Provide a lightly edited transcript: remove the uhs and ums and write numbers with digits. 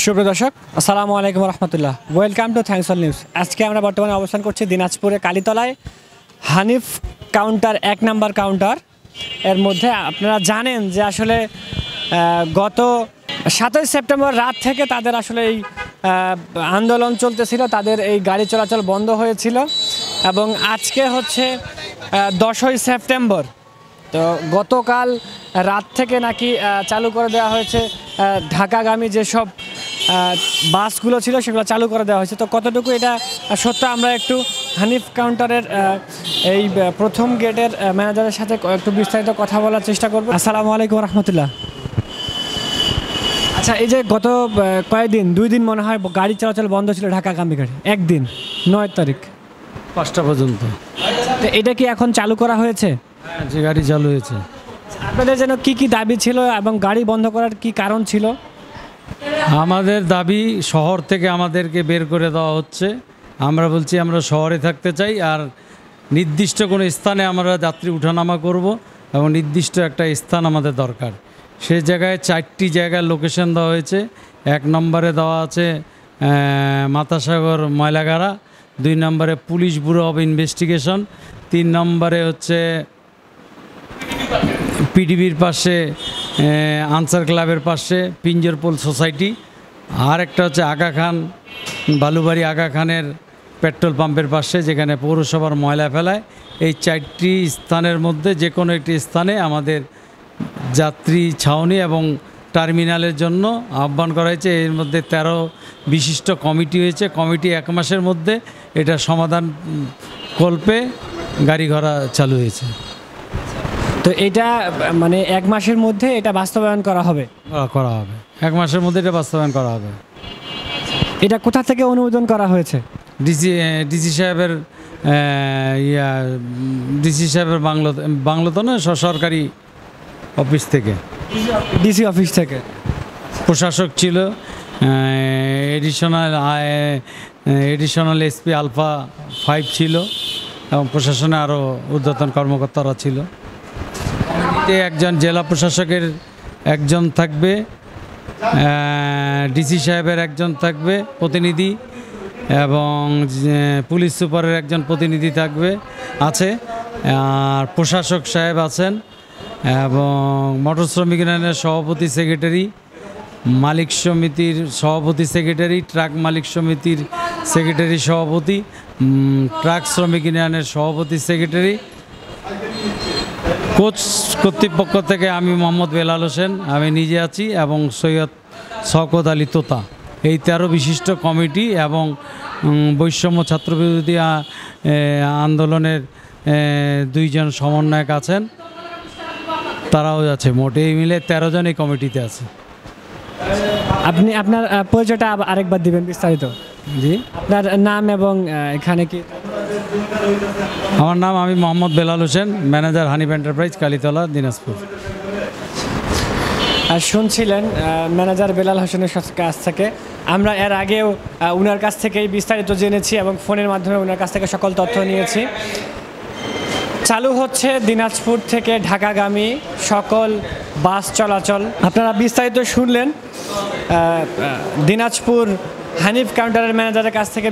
সুপ্রিয় দর্শক, আসসালামু আলাইকুম রহমতুল্লাহ। Welcome to thanks all news. আজকে আমরা বর্তমানে অবস্থান করছি দিনাজপুরে কালীতলায় হানিফ কাউন্টার, 1 নম্বর কাউন্টার। এর মধ্যে আপনারা জানেন যে আসলে গত 27 সেপ্টেম্বর রাত থেকে তাদের আসলে এই আন্দোলন চলতেছিল, তাদের এই গাড়ি চলাচল বন্ধ হয়েছিল এবং আজকে হচ্ছে 10ই সেপ্টেম্বর। তো গতকাল রাত থেকে নাকি চালু করে দেওয়া হয়েছে ঢাকাগামী যেসব বাসগুলো ছিল সেগুলো চালু করে দেওয়া হয়েছে। তো কতটুকু এটা সত্য, আমরা একটু হানিফ কাউন্টারের এই প্রথম গেটের ম্যানেজারের সাথে একটু বিস্তারিত কথা বলার চেষ্টা করব। আসসালামু আলাইকুম রহমতুল্লাহ। আচ্ছা, এই যে গত কয়েকদিন, 2 দিন মনে হয় গাড়ি চলাচল বন্ধ ছিল, ঢাকাগামী গাড়ি, একদিন 9 তারিখ 5টা পর্যন্ত। তো এটা কি এখন চালু করা হয়েছে? যে গাড়ি চালু হয়েছে। আপনাদের যেন কি দাবি ছিল এবং গাড়ি বন্ধ করার কি কারণ ছিল? আমাদের দাবি, শহর থেকে আমাদেরকে বের করে দেওয়া হচ্ছে। আমরা বলছি আমরা শহরে থাকতে চাই, আর নির্দিষ্ট কোনো স্থানে আমরা যাত্রী উঠানামা করব এবং নির্দিষ্ট একটা স্থান আমাদের দরকার। সেই জায়গায় 4টি জায়গার লোকেশন দেওয়া হয়েছে। 1 নম্বরে দেওয়া আছে মাতাসাগর ময়লাগাড়া, 2 নম্বরে পুলিশ ব্যুরো অব ইনভেস্টিগেশন, 3 নম্বরে হচ্ছে পিডিবির পাশে আনসার ক্লাবের পাশে পিঞ্জরপোল সোসাইটি, আর একটা হচ্ছে আগা খান, বালুবাড়ি আগা খানের পেট্রোল পাম্পের পাশে, যেখানে পৌরসভার ময়লা ফেলায়। এই 4টি স্থানের মধ্যে যে কোনো একটি স্থানে আমাদের যাত্রী ছাউনি এবং টার্মিনালের জন্য আহ্বান করা হয়েছে। এর মধ্যে 13 বিশিষ্ট কমিটি হয়েছে। কমিটি 1 মাসের মধ্যে এটা সমাধান কল্পে গাড়ি ঘোড়া চালু হয়েছে। তো এটা মানে 1 মাসের মধ্যে এটা বাস্তবায়ন করা হবে? 1 মাসের মধ্যে এটা বাস্তবায়ন করা হবে। এটা কোথা থেকে অনুমোদন করা হয়েছে? ডিসি সাহেবের ডিসি সাহেবের বাংলো না, সরকারি অফিস থেকে, ডিসি অফিস থেকে। প্রশাসক ছিল এডিশনাল এসপি আলফা 5 ছিল এবং প্রশাসনে আরও ঊর্ধ্বতন কর্মকর্তারা ছিল। একজন জেলা প্রশাসকের একজন থাকবে, ডিসি সাহেবের একজন থাকবে প্রতিনিধি, এবং পুলিশ সুপারের একজন প্রতিনিধি আছে, আর প্রশাসক সাহেব আছেন, এবং মোটর শ্রমিক ইউনিয়নের সভাপতি সেক্রেটারি, মালিক সমিতির সভাপতি সেক্রেটারি, ট্রাক মালিক সমিতির সেক্রেটারি সভাপতি, ট্রাক শ্রমিক ইউনিয়নের সভাপতি সেক্রেটারি। কোচ কর্তৃপক্ষ থেকে আমি মোহাম্মদ বেলাল হোসেন, আমি নিজে আছি, এবং সৈয়দ শওকত আলী তোতা। এই 13 বিশিষ্ট কমিটি এবং বৈষম্য ছাত্রবিরোধী আন্দোলনের 2 জন সমন্বয়ক আছেন, তারাও আছে। মোট এই মিলে 13 জন এই কমিটিতে আছে। আপনি আপনার পরিচয়টা আরেকবার দিবেন বিস্তারিত? জি, আপনার নাম এবং এখানে কি? আমার নাম, আমি মোহাম্মদ বেলাল হোসেন, ম্যানেজার হানিফ এন্টারপ্রাইজ, কালীতলা, দিনাজপুর। আর শুনছিলেন ম্যানেজার বেলাল হোসেনের কাছ থেকে। আমরা এর আগেও ওনার কাছ থেকেই বিস্তারিত জেনেছি এবং ফোনের মাধ্যমে ওনার কাছ থেকে সকল তথ্য নিয়েছি। চালু হচ্ছে দিনাজপুর থেকে ঢাকাগামী সকল বাস চলাচল। আপনারা বিস্তারিত শুনলেন দিনাজপুর হানিফ কাউন্টারের ম্যানেজারের কাছ থেকে।